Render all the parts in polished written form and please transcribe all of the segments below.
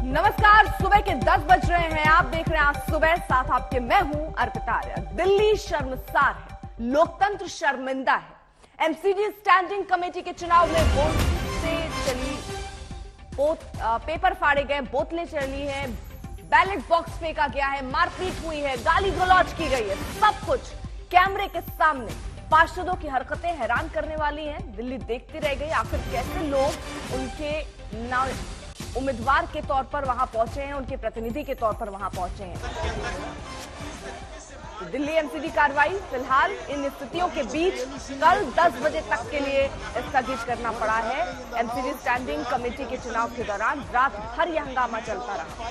नमस्कार, सुबह के 10 बज रहे हैं। आप देख रहे हैं आज सुबह, साथ आपके मैं हूं अर्पिता आर्य। दिल्ली शर्मसार है, लोकतंत्र शर्मिंदा है। एमसीडी स्टैंडिंग कमेटी के चुनाव में वोट से चली पेपर फाड़े गए, बोतलें चली हैं, बैलेट बॉक्स फेंका गया है, मारपीट हुई है, गाली गलौज की गई है। सब कुछ कैमरे के सामने। पार्षदों की हरकतें हैरान करने वाली हैं। दिल्ली देखती रह गई आखिर कैसे लोग उनके उम्मीदवार के तौर पर वहां पहुंचे हैं, उनके प्रतिनिधि के तौर पर वहां पहुंचे हैं। तो दिल्ली एमसीडी कार्रवाई फिलहाल इन स्थितियों के बीच कल 10 बजे तक के लिए स्थगित करना पड़ा है। एमसीडी स्टैंडिंग कमेटी के चुनाव के दौरान रात भर यह हंगामा चलता रहा।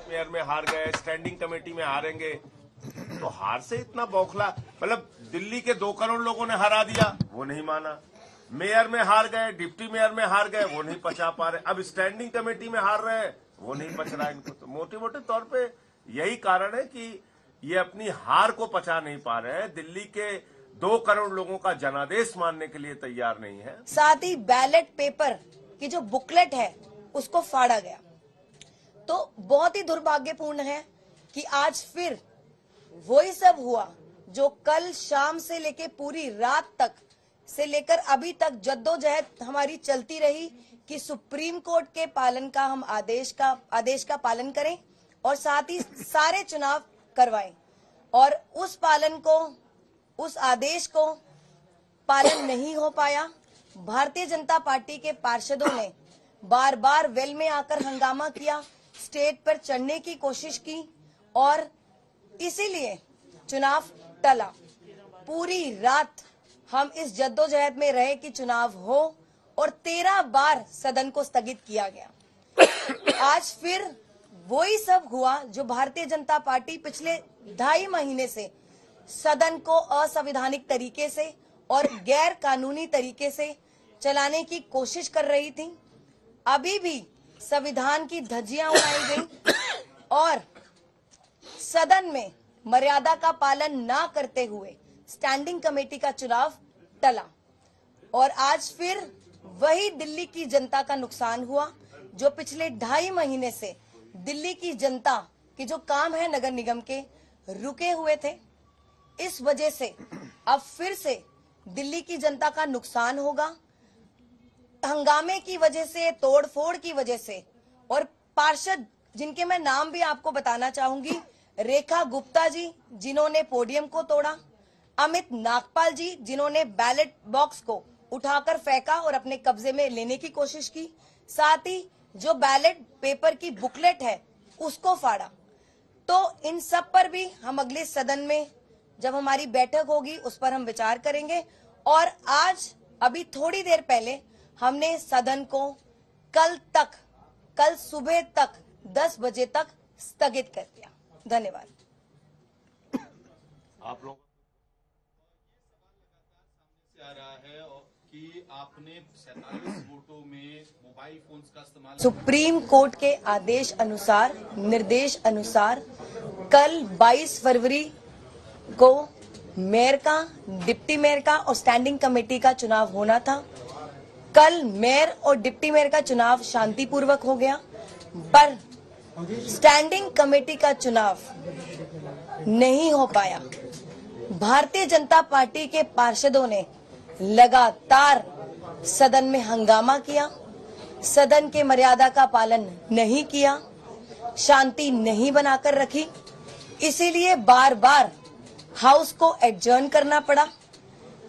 मेयर में हार गए, स्टैंडिंग कमेटी में हारेंगे, तो हार से इतना बौखला, मतलब दिल्ली के 2 करोड़ लोगों ने हरा दिया, वो नहीं माना। मेयर में हार गए, डिप्टी मेयर में हार गए, वो नहीं पचा पा रहे। अब स्टैंडिंग कमेटी में हार रहे हैं, वो नहीं पच रहा इनको। तो मोटे तौर पे यही कारण है कि ये अपनी हार को पचा नहीं पा रहे हैं। दिल्ली के 2 करोड़ लोगों का जनादेश मानने के लिए तैयार नहीं है। साथ ही बैलेट पेपर की जो बुकलेट है उसको फाड़ा गया। तो बहुत ही दुर्भाग्यपूर्ण है कि आज फिर वही सब हुआ जो कल शाम से लेके पूरी रात तक से लेकर अभी तक जद्दोजहद हमारी चलती रही कि सुप्रीम कोर्ट के पालन का हम आदेश का पालन करें और साथ ही सारे चुनाव करवाएं। और उस आदेश को पालन नहीं हो पाया। भारतीय जनता पार्टी के पार्षदों ने बार बार वेल में आकर हंगामा किया, स्टेज पर चढ़ने की कोशिश की और इसीलिए चुनाव टला। पूरी रात हम इस जद्दोजहद में रहे कि चुनाव हो और 13 बार सदन को स्थगित किया गया। आज फिर वही सब हुआ जो भारतीय जनता पार्टी पिछले 2.5 महीने से सदन को असंवैधानिक तरीके से और गैर कानूनी तरीके से चलाने की कोशिश कर रही थी। अभी भी संविधान की धज्जियां उड़ाई गई और सदन में मर्यादा का पालन ना करते हुए स्टैंडिंग कमेटी का चुनाव टला। और आज फिर वही दिल्ली की जनता का नुकसान हुआ जो पिछले 2.5 महीने से दिल्ली की जनता के जो काम है नगर निगम के रुके हुए थे। इस वजह से अब फिर से दिल्ली की जनता का नुकसान होगा। हंगामे की वजह से, तोड़फोड़ की वजह से। और पार्षद जिनके मैं नाम भी आपको बताना चाहूंगी, रेखा गुप्ता जी जिन्होंने पोडियम को तोड़ा, अमित नागपाल जी जिन्होंने बैलेट बॉक्स को उठाकर फेंका और अपने कब्जे में लेने की कोशिश की, साथ ही जो बैलेट पेपर की बुकलेट है उसको फाड़ा। तो इन सब पर भी हम अगले सदन में जब हमारी बैठक होगी उस पर हम विचार करेंगे। और आज अभी थोड़ी देर पहले हमने सदन को कल सुबह तक 10 बजे तक स्थगित कर दिया। धन्यवाद। आप लोग आ रहा है कि आपने 47 वोटों में मोबाइल फोन्स का इस्तेमाल। सुप्रीम कोर्ट के आदेश अनुसार, निर्देश अनुसार कल 22 फरवरी को मेयर का, डिप्टी मेयर का और स्टैंडिंग कमेटी का चुनाव होना था। कल मेयर और डिप्टी मेयर का चुनाव शांतिपूर्वक हो गया, पर स्टैंडिंग कमेटी का चुनाव नहीं हो पाया। भारतीय जनता पार्टी के पार्षदों ने लगातार सदन में हंगामा किया, सदन के मर्यादा का पालन नहीं किया, शांति नहीं बनाकर रखी। इसीलिए बार बार हाउस को एडजर्न करना पड़ा,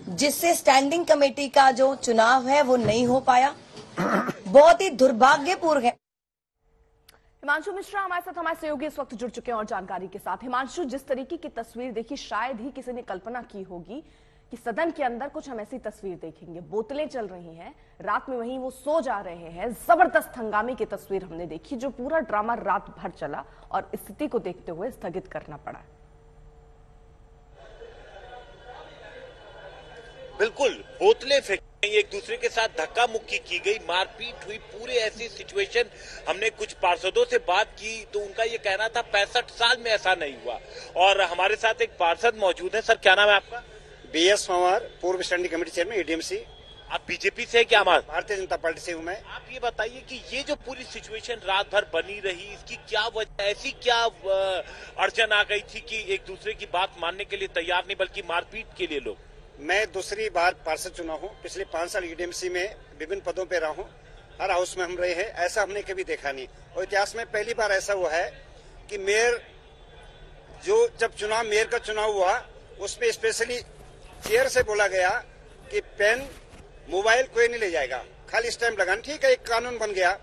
जिससे स्टैंडिंग कमेटी का जो चुनाव है वो नहीं हो पाया। बहुत ही दुर्भाग्यपूर्ण है। हिमांशु मिश्रा हमारे साथ, हमारे सहयोगी इस वक्त जुड़ चुके हैं और जानकारी के साथ। हिमांशु, जिस तरीके की तस्वीर देखी, शायद ही किसी ने कल्पना की होगी कि सदन के अंदर कुछ हम ऐसी तस्वीर देखेंगे। बोतलें चल रही हैं, रात में वहीं वो सो जा रहे हैं। जबरदस्त हंगामे की तस्वीर हमने देखी, जो पूरा ड्रामा रात भर चला और स्थिति को देखते हुए स्थगित करना पड़ा। बिल्कुल, बोतलें फेंकी एक दूसरे के साथ धक्का मुक्की की गई, मारपीट हुई, पूरे ऐसी सिचुएशन। हमने कुछ पार्षदों से बात की तो उनका ये कहना था 65 साल में ऐसा नहीं हुआ। और हमारे साथ एक पार्षद मौजूद है। सर, क्या नाम है आपका? BS पंवार, पूर्व स्टैंडिंग कमेटी चेयरमैन, ADMC। आप बीजेपी से क्या आम भारतीय जनता पार्टी से हूँ मैं। आप ये बताइए कि ये जो पूरी सिचुएशन रात भर बनी रही, इसकी क्या वजह, ऐसी क्या अड़चन आ गई थी कि एक दूसरे की बात मानने के लिए तैयार नहीं बल्कि मारपीट के लिए लोग? मैं दूसरी बार पार्षद चुना हूँ। पिछले 5 साल ईडीएमसी में विभिन्न पदों पे रहा हूँ। हर हाउस में हम रहे हैं, ऐसा हमने कभी देखा नहीं। और इतिहास में पहली बार ऐसा हुआ है कि मेयर जब मेयर का चुनाव हुआ, उसमें स्पेशली चेयर से बोला गया कि पेन मोबाइल कोई नहीं ले जाएगा, खाली स्टैंप लगाना। ठीक है, एक कानून बन गया।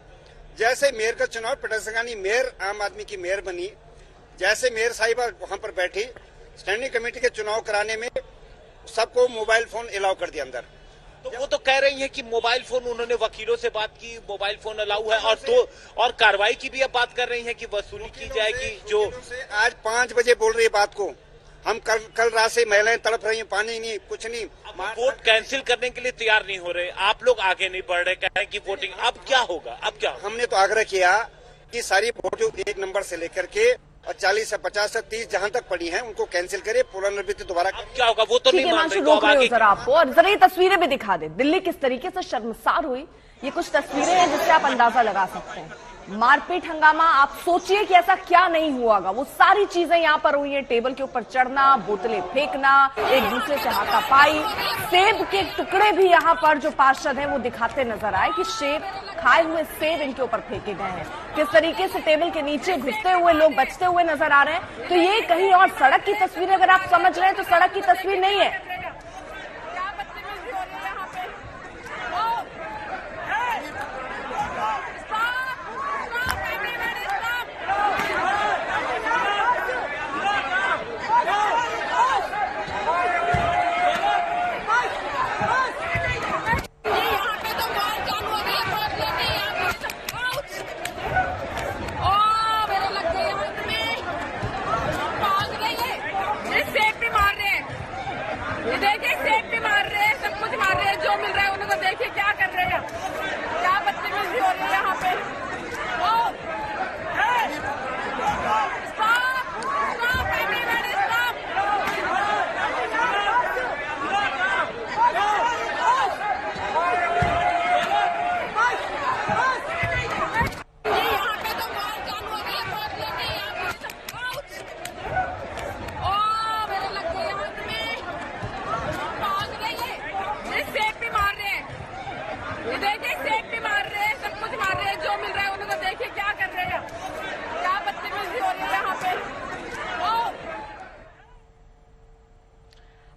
जैसे मेयर का चुनाव, पटसगानी मेयर आम आदमी की मेयर बनी, जैसे मेयर साहिबा वहां पर बैठी, स्टैंडिंग कमेटी के चुनाव कराने में सबको मोबाइल फोन अलाउ कर दिया अंदर। तो वो तो कह रही हैं कि मोबाइल फोन, उन्होंने वकीलों से बात की, मोबाइल फोन अलाउ है, और कार्रवाई की भी अब बात कर रही हैं कि वसूली की जाएगी। जो आज 5 बजे बोल रही है बात को, हम कल रात से महिलाएं तड़प रही हैं, पानी नहीं, कुछ नहीं। वोट कैंसिल करने के लिए तैयार नहीं हो रहे, आप लोग आगे नहीं बढ़ रहे, कह रहे हैं कि वोटिंग अब क्या होगा, अब क्या होगा? हमने तो आग्रह किया कि सारी वोट जो 1 नंबर से लेकर के और 40 से 50 से 30 जहां तक पड़ी हैं, उनको कैंसिल करे, पुनरावृत्ति दोबारा। क्या होगा वो तो नहीं मान रहे। रोक रहे हो जरा आपको, और जरा ये तस्वीरें भी दिखा दे। दिल्ली किस तरीके से शर्मसार हुई, ये कुछ तस्वीरें हैं जिससे आप अंदाजा लगा सकते हैं। मारपीट, हंगामा, आप सोचिए कि ऐसा क्या नहीं हुआ होगा। वो सारी चीजें यहाँ पर हुई हैं, टेबल के ऊपर चढ़ना, बोतलें फेंकना, एक दूसरे से हाथापाई, सेब के टुकड़े भी यहाँ पर जो पार्षद हैं वो दिखाते नजर आए कि खाए हुए सेब इनके ऊपर फेंके गए हैं। किस तरीके से टेबल के नीचे घुसते हुए लोग बचते हुए नजर आ रहे हैं। तो ये कहीं और सड़क की तस्वीर, अगर आप समझ रहे हैं तो सड़क की तस्वीर नहीं है।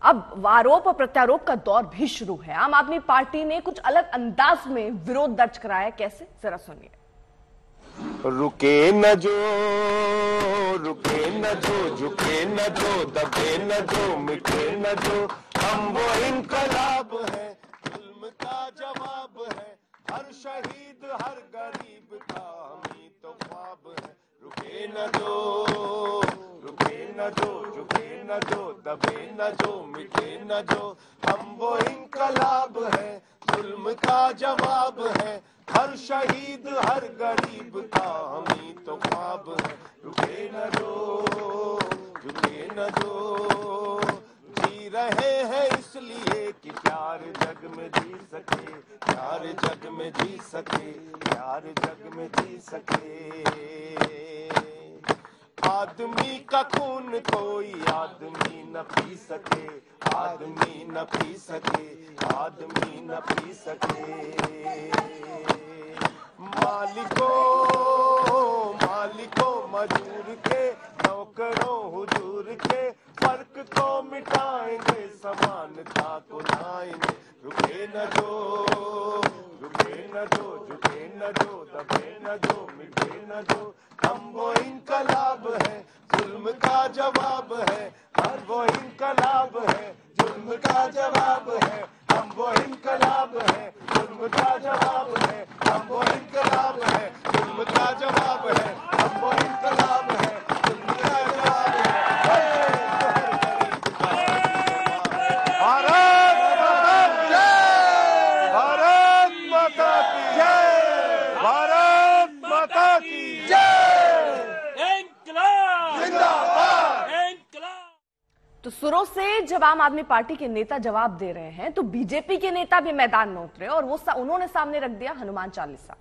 अब आरोप और प्रत्यारोप का दौर भी शुरू है। आम आदमी पार्टी ने कुछ अलग अंदाज में विरोध दर्ज कराया। कैसे, जरा सुनिए। रुके न जो, रुके न जो, झुके न जो, दबे न जो, मिटे न जो, हम वो इनकलाब है, जुल्म का जवाब है, हर शहीद हर गरीब का हम ही तो ख्वाब है। रुके न जो, रुके न जो, झुके न जो, दबे न जो, मिटे न जो, हम वो इनकलाब है, जुल्म का जवाब है, हर शहीद हर गरीब का हम ही तो ख्वाब है। रुके न जो, झुके न जो, जी रहे हैं इसलिए कि प्यार जग में जी सके, प्यार जग में जी सके, प्यार जग में जी सके। आदमी का खून कोई आदमी न पी सके, आदमी न पी सके, आदमी न पी सके। मालिकों मजूर के, नौकरों हुजूर के, फर्क को मिटाएंगे, समानता को लाएंगे। रुके न जो, रुके न जो, झुके न जो, दबे न जो, मिटे न जो, हम वो इनकलाब है, जुल्म का जवाब है, हर वो इनकलाब है, जुल्म का जवाब है, हम वो इनकलाब है, जुल्म का जवाब है, हम वो इनकलाब है, जुल्म का जवाब है, हम वो इनकलाब है, जुल्म का जवाब है। भारत माता की जय, भारत माता की जय, भारत माता की जय। तो सुरों से जब आम आदमी पार्टी के नेता जवाब दे रहे हैं तो बीजेपी के नेता भी मैदान में उतरे और उन्होंने सामने रख दिया हनुमान चालीसा।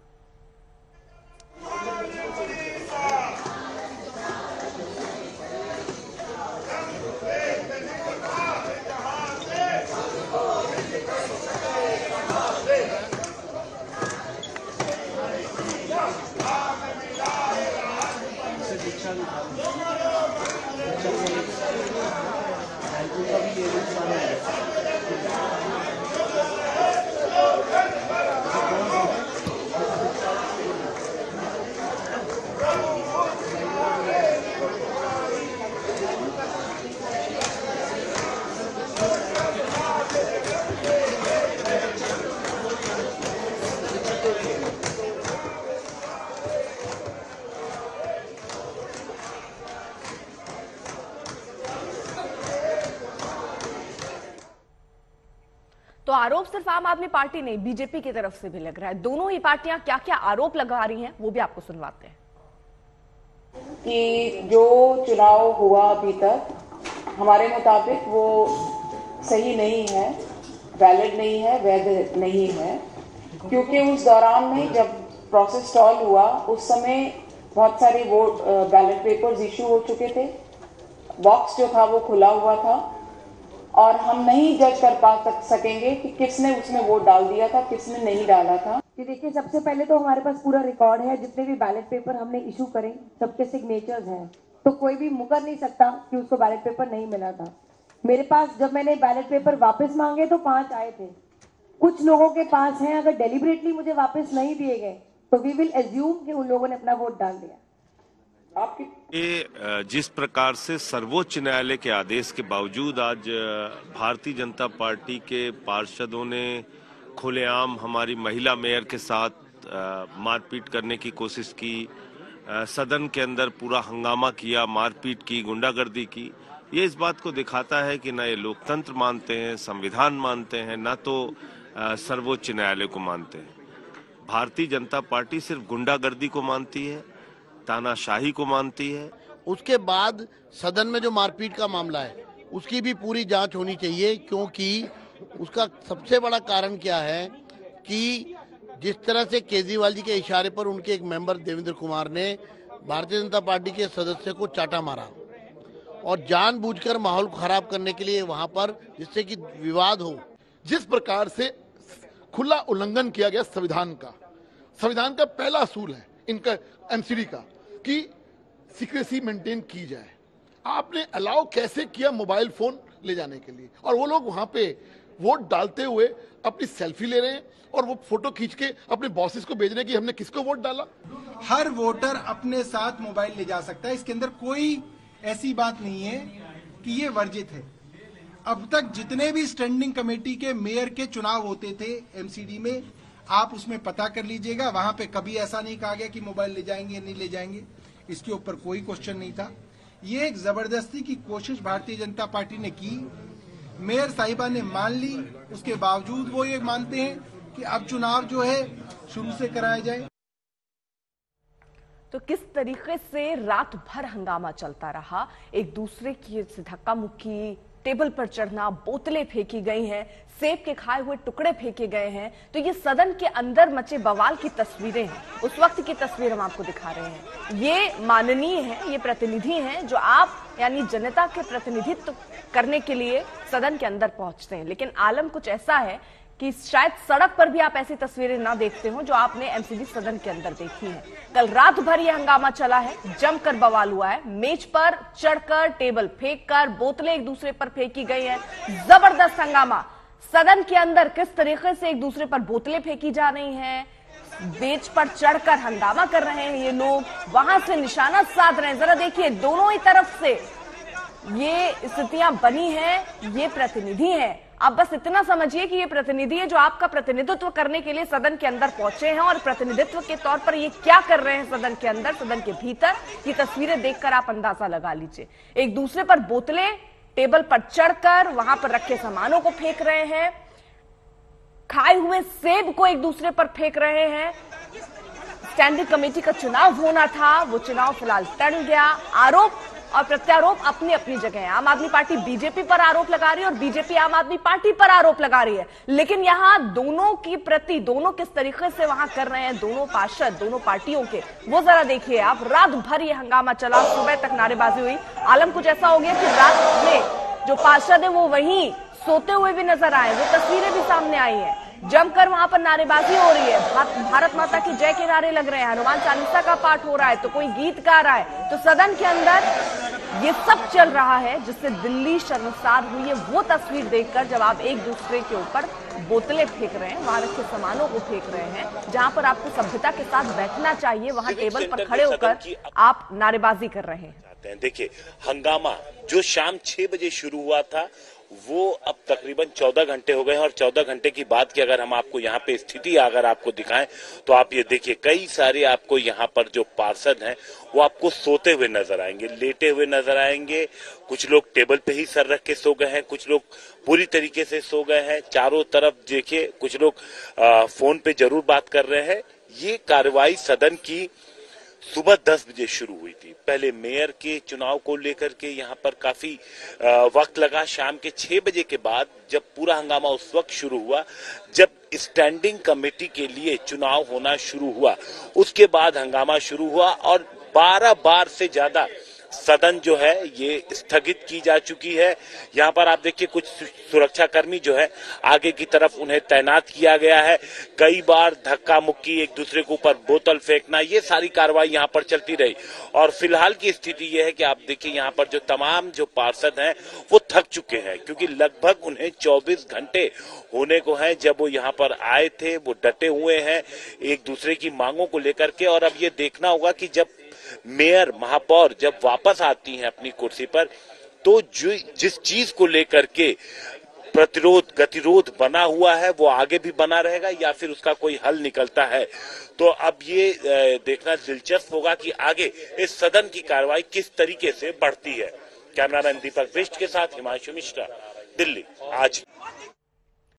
तो आरोप सिर्फ आम आदमी पार्टी नहीं, बीजेपी की तरफ से भी लग रहा है। दोनों ही पार्टियां क्या क्या आरोप लगा रही हैं वो भी आपको सुनवाते हैं। कि जो चुनाव हुआ अभी तक हमारे मुताबिक वो सही नहीं है, वैलिड नहीं है, वैध नहीं है, क्योंकि उस दौरान में जब प्रोसेस स्टॉल हुआ उस समय बहुत सारे वोट बैलेट पेपर्स इशू हो चुके थे, बॉक्स जो था वो खुला हुआ था और हम नहीं जज कर पा सकेंगे कि किसने उसमें वोट डाल दिया था, किसने नहीं डाला था। कि देखिए, सबसे पहले तो हमारे पास पूरा रिकॉर्ड है, जितने भी बैलेट पेपर हमने इशू करे सबके सिग्नेचर्स हैं, तो कोई भी मुकर नहीं सकता कि उसको बैलेट पेपर नहीं मिला था। मेरे पास जब मैंने बैलेट पेपर वापस मांगे तो 5 आए थे, कुछ लोगों के पास हैं, अगर डेलिबरेटली मुझे वापस नहीं दिए गए तो वी विल एज्यूम कि उन लोगों ने अपना वोट डाल दिया। ये जिस प्रकार से सर्वोच्च न्यायालय के आदेश के बावजूद आज भारतीय जनता पार्टी के पार्षदों ने खुलेआम हमारी महिला मेयर के साथ मारपीट करने की कोशिश की, सदन के अंदर पूरा हंगामा किया, मारपीट की, गुंडागर्दी की, ये इस बात को दिखाता है कि ना ये लोकतंत्र मानते हैं, संविधान मानते हैं, ना तो सर्वोच्च न्यायालय को मानते हैं। भारतीय जनता पार्टी सिर्फ गुंडागर्दी को मानती है, तानाशाही को मानती है। उसके बाद सदन में जो मारपीट का मामला है उसकी भी पूरी जांच होनी चाहिए, क्योंकि उसका सबसे बड़ा कारण क्या है कि जिस तरह से केजरीवाल जी के इशारे पर उनके एक मेंबर देवेंद्र कुमार ने भारतीय जनता पार्टी के सदस्य को चाटा मारा और जानबूझकर माहौल खराब करने के लिए वहां पर, जिससे कि विवाद हो। जिस प्रकार से खुला उल्लंघन किया गया संविधान का पहला असूल है इनका एमसीडी का कि सीक्रेसी मेंटेन की जाए। आपने अलाउ कैसे किया मोबाइल फोन ले जाने के लिए, और वो लोग वहां पे वोट डालते हुए अपनी सेल्फी ले रहे हैं और वो फोटो खींच के अपने बॉसेस को भेज रहे हैं कि हमने किसको वोट डाला। हर वोटर अपने साथ मोबाइल ले जा सकता है, इसके अंदर कोई ऐसी बात नहीं है कि ये वर्जित है। अब तक जितने भी स्टैंडिंग कमेटी के मेयर के चुनाव होते थे एमसीडी में, आप उसमें पता कर लीजिएगा, वहां पे कभी ऐसा नहीं कहा गया कि मोबाइल ले जाएंगे नहीं ले जाएंगे, इसके ऊपर कोई क्वेश्चन नहीं था। ये एक जबरदस्ती की कोशिश भारतीय जनता पार्टी ने की, मेयर साहिबा ने मान ली, उसके बावजूद वो ये मानते हैं कि अब चुनाव जो है शुरू से कराया जाए। तो किस तरीके से रात भर हंगामा चलता रहा, एक दूसरे की धक्का मुक्की, टेबल पर चढ़ना, बोतलें फेंकी गई हैं, सेब के खाए हुए टुकड़े फेंके गए हैं। तो ये सदन के अंदर मचे बवाल की तस्वीरें हैं, उस वक्त की तस्वीर हम आपको दिखा रहे हैं। ये माननीय हैं, ये प्रतिनिधि हैं जो आप यानी जनता के प्रतिनिधित्व करने के लिए सदन के अंदर पहुंचते हैं। लेकिन आलम कुछ ऐसा है कि शायद सड़क पर भी आप ऐसी तस्वीरें ना देखते हो जो आपने एमसीडी सदन के अंदर देखी है। कल रात भर यह हंगामा चला है, जमकर बवाल हुआ है, मेज पर चढ़कर, टेबल फेंककर, बोतलें एक दूसरे पर फेंकी गई हैं, जबरदस्त हंगामा। सदन के अंदर किस तरीके से एक दूसरे पर बोतलें फेंकी जा रही हैं, मेज पर चढ़कर हंगामा कर रहे हैं ये लोग, वहां से निशाना साध रहे हैं। जरा देखिए, दोनों ही तरफ से ये स्थितियां बनी हैं, ये प्रतिनिधि हैं। आप बस इतना समझिए कि ये प्रतिनिधि है जो आपका प्रतिनिधित्व करने के लिए सदन के अंदर पहुंचे हैं, और प्रतिनिधित्व के तौर पर ये क्या कर रहे हैं सदन के अंदर, सदन के भीतर, ये तस्वीरें देखकर आप अंदाजा लगा लीजिए। एक दूसरे पर बोतलें, टेबल पर चढ़कर वहां पर रखे सामानों को फेंक रहे हैं, खाए हुए सेब को एक दूसरे पर फेंक रहे हैं। स्टैंडिंग कमेटी का चुनाव होना था, वो चुनाव फिलहाल टल गया। आरोप और प्रत्यारोप अपनी अपनी जगह है। आम आदमी पार्टी बीजेपी पर आरोप लगा रही है और बीजेपी आम आदमी पार्टी पर आरोप लगा रही है, लेकिन यहां दोनों की प्रति दोनों किस तरीके से वहां कर रहे हैं, दोनों पार्षद दोनों पार्टियों के, वो जरा देखिए आप। रात भर ये हंगामा चला, सुबह तक नारेबाजी हुई। आलम कुछ ऐसा हो गया कि रात में जो पार्षद है वो वहीं सोते हुए भी नजर आए, वो तस्वीरें भी सामने आई हैं। जमकर वहां पर नारेबाजी हो रही है, भारत माता की जय के नारे लग रहे हैं, हनुमान चालीसा का पाठ हो रहा है, तो कोई गीत गा रहा है, तो सदन के अंदर ये सब चल रहा है, जिससे दिल्ली शर्मसार हुई है वो तस्वीर देखकर, जब आप एक दूसरे के ऊपर बोतलें फेंक रहे हैं, वहां रखे सामानों को फेंक रहे हैं। जहां पर आपको सभ्यता के साथ बैठना चाहिए, वहां टेबल पर खड़े होकर आप नारेबाजी कर रहे हैं। देखिए, हंगामा जो शाम 6 बजे शुरू हुआ था वो अब तकरीबन 14 घंटे हो गए हैं, और 14 घंटे की बात की अगर हम आपको यहाँ पे स्थिति अगर आपको दिखाएं तो आप ये देखिए, कई सारे आपको यहाँ पर जो पार्षद हैं वो आपको सोते हुए नजर आएंगे, लेटे हुए नजर आएंगे। कुछ लोग टेबल पे ही सर रख के सो गए हैं, कुछ लोग पूरी तरीके से सो गए हैं। चारों तरफ देखिए, कुछ लोग फोन पे जरूर बात कर रहे हैं। ये कार्रवाई सदन की सुबह 10 बजे शुरू हुई थी। पहले मेयर के चुनाव को लेकर के यहाँ पर काफी वक्त लगा। शाम के 6 बजे के बाद जब पूरा हंगामा उस वक्त शुरू हुआ जब स्टैंडिंग कमेटी के लिए चुनाव होना शुरू हुआ, उसके बाद हंगामा शुरू हुआ और 12 बार से ज्यादा सदन जो है ये स्थगित की जा चुकी है। यहाँ पर आप देखिए, कुछ सुरक्षाकर्मी जो है आगे की तरफ उन्हें तैनात किया गया है। कई बार धक्का मुक्की, एक दूसरे के ऊपर बोतल फेंकना, ये सारी कार्रवाई यहाँ पर चलती रही। और फिलहाल की स्थिति ये है कि आप देखिए, यहाँ पर जो तमाम जो पार्षद हैं वो थक चुके हैं, क्योंकि लगभग उन्हें 24 घंटे होने को हैं जब वो यहाँ पर आए थे। वो डटे हुए हैं एक दूसरे की मांगों को लेकर के, और अब ये देखना होगा कि जब मेयर महापौर जब वापस आती हैं अपनी कुर्सी पर, तो जिस चीज को लेकर के प्रतिरोध गतिरोध बना हुआ है वो आगे भी बना रहेगा या फिर उसका कोई हल निकलता है। तो अब ये देखना दिलचस्प होगा कि आगे इस सदन की कार्रवाई किस तरीके से बढ़ती है। कैमरामैन दीपक बिष्ट के साथ हिमांशु मिश्रा, दिल्ली आज।